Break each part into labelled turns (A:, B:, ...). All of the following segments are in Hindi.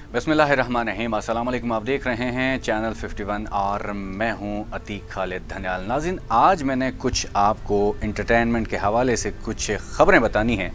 A: बिस्मिल्लाहिर्रहमानिर्रहीम। अस्सलाम वालेकुम। आप देख रहे हैं चैनल 51 और मैं हूं अतीक खालिद धन्याल। नाज़रीन, आज मैंने कुछ आपको एंटरटेनमेंट के हवाले से कुछ ख़बरें बतानी हैं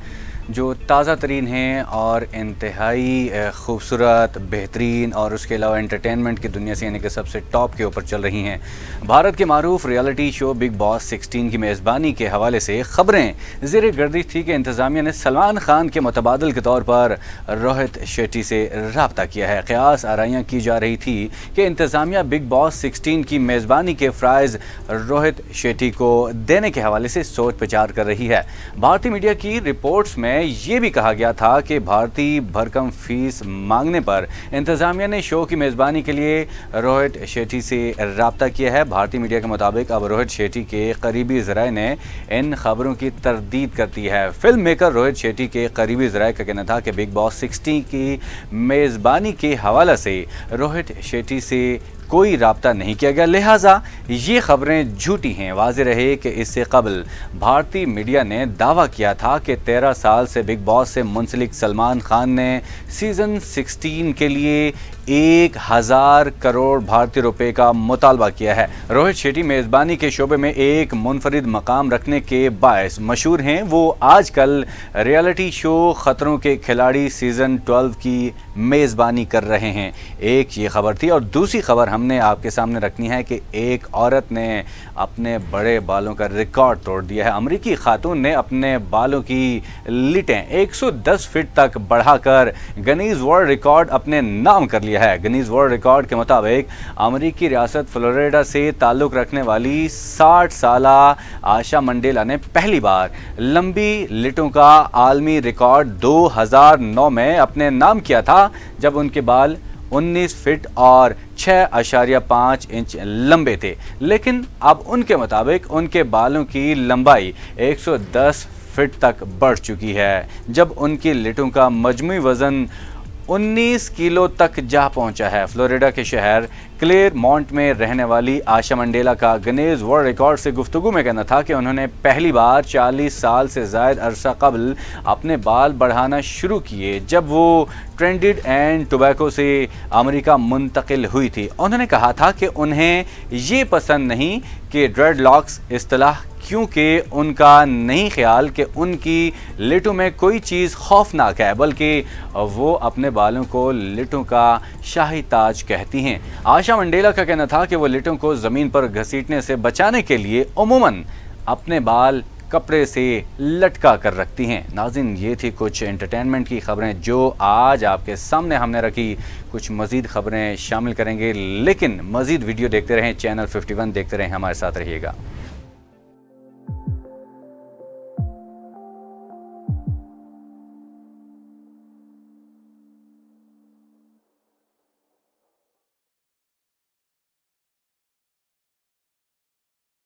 A: जो ताज़ा तरीन हैं और इंतहाई खूबसूरत, बेहतरीन और उसके अलावा एंटरटेनमेंट की दुनिया से यानी कि सबसे टॉप के ऊपर चल रही हैं। भारत के मारूफ रियलिटी शो बिग बॉस 16 की मेज़बानी के हवाले से ख़बरें ज़ेर गर्दिश थी कि इंतज़ामिया ने सलमान खान के मुतबादिल के तौर पर रोहित शेट्टी से रब्ता किया है। क़यास आराइयाँ की जा रही थी कि इंतज़ामिया बिग बॉस 16 की मेज़बानी के फ़राइज़ रोहित शेट्टी को देने के हवाले से सोच विचार कर रही है। भारतीय मीडिया की रिपोर्ट्स में ये भी कहा गया था कि भारतीय भरकम फीस मांगने पर इंतज़ामिया ने शो की मेज़बानी के लिए रोहित शेट्टी से रब्ता किया है। भारतीय मीडिया के मुताबिक अब रोहित शेट्टी के करीबी ज़राए ने इन खबरों की तरदीद करती है। फिल्म मेकर रोहित शेट्टी के करीबी ज़राए का कहना था कि बिग बॉस 16 की मेज़बानी के हवाले से रोहित शेट्टी से कोई राब्ता नहीं किया गया, लिहाजा ये खबरें झूठी हैं। वाज़ेह रहे कि इससे कबल भारतीय मीडिया ने दावा किया था कि 13 साल से बिग बॉस से मुंसलिक सलमान खान ने सीज़न 16 के लिए 1000 करोड़ भारतीय रुपए का मुतालबा किया है। रोहित शेट्टी मेज़बानी के शोबे में एक मुनफरिद मकाम रखने के बायस मशहूर हैं। वो आजकल रियलिटी शो ख़तरों के खिलाड़ी सीज़न 12 की मेज़बानी कर रहे हैं। एक ये खबर थी और दूसरी खबर हमने आपके सामने रखनी है कि एक औरत ने अपने बड़े बालों का रिकॉर्ड तोड़ दिया है। अमेरिकी खातून ने अपने बालों की लिटें 110 फीट तक बढ़ाकर गिनीज वर्ल्ड रिकॉर्ड अपने नाम कर लिया है। गिनीज वर्ल्ड रिकॉर्ड के मुताबिक अमेरिकी रियासत फ्लोरिडा से ताल्लुक़ रखने वाली 60 साला आशा मंडेला ने पहली बार लंबी लिटों का आलमी रिकॉर्ड 2009 में अपने नाम किया था, जब उनके बाल 19 फीट और 6.5 इंच लंबे थे। लेकिन अब उनके मुताबिक उनके बालों की लंबाई 110 फीट तक बढ़ चुकी है, जब उनकी लिटों का मजमूई वज़न 19 किलो तक जा पहुंचा है। फ्लोरिडा के शहर क्लेरमॉन्ट में रहने वाली आशा मंडेला का गिनीज वर्ल्ड रिकॉर्ड से गुफ्तगू में कहना था कि उन्होंने पहली बार 40 साल से ज़ायद अरसा कबल अपने बाल बढ़ाना शुरू किए, जब वो ट्रिनिडाद एंड टोबैगो से अमेरिका मुंतकिल हुई थी। उन्होंने कहा था कि उन्हें ये पसंद नहीं कि ड्रेडलॉक्स इस्तिलाह, क्योंकि उनका नहीं ख्याल कि उनकी लिटों में कोई चीज़ खौफनाक है, बल्कि वो अपने बालों को लिटों का शाही ताज कहती हैं। आशा मंडेला का कहना था कि वो लिटों को ज़मीन पर घसीटने से बचाने के लिए उमूमन अपने बाल कपड़े से लटका कर रखती हैं। नाज़रीन, ये थी कुछ एंटरटेनमेंट की खबरें जो आज आपके सामने हमने रखी। कुछ मज़ीद खबरें शामिल करेंगे, लेकिन मज़ीद वीडियो देखते रहें, चैनल 51 देखते रहें, हमारे साथ रहिएगा।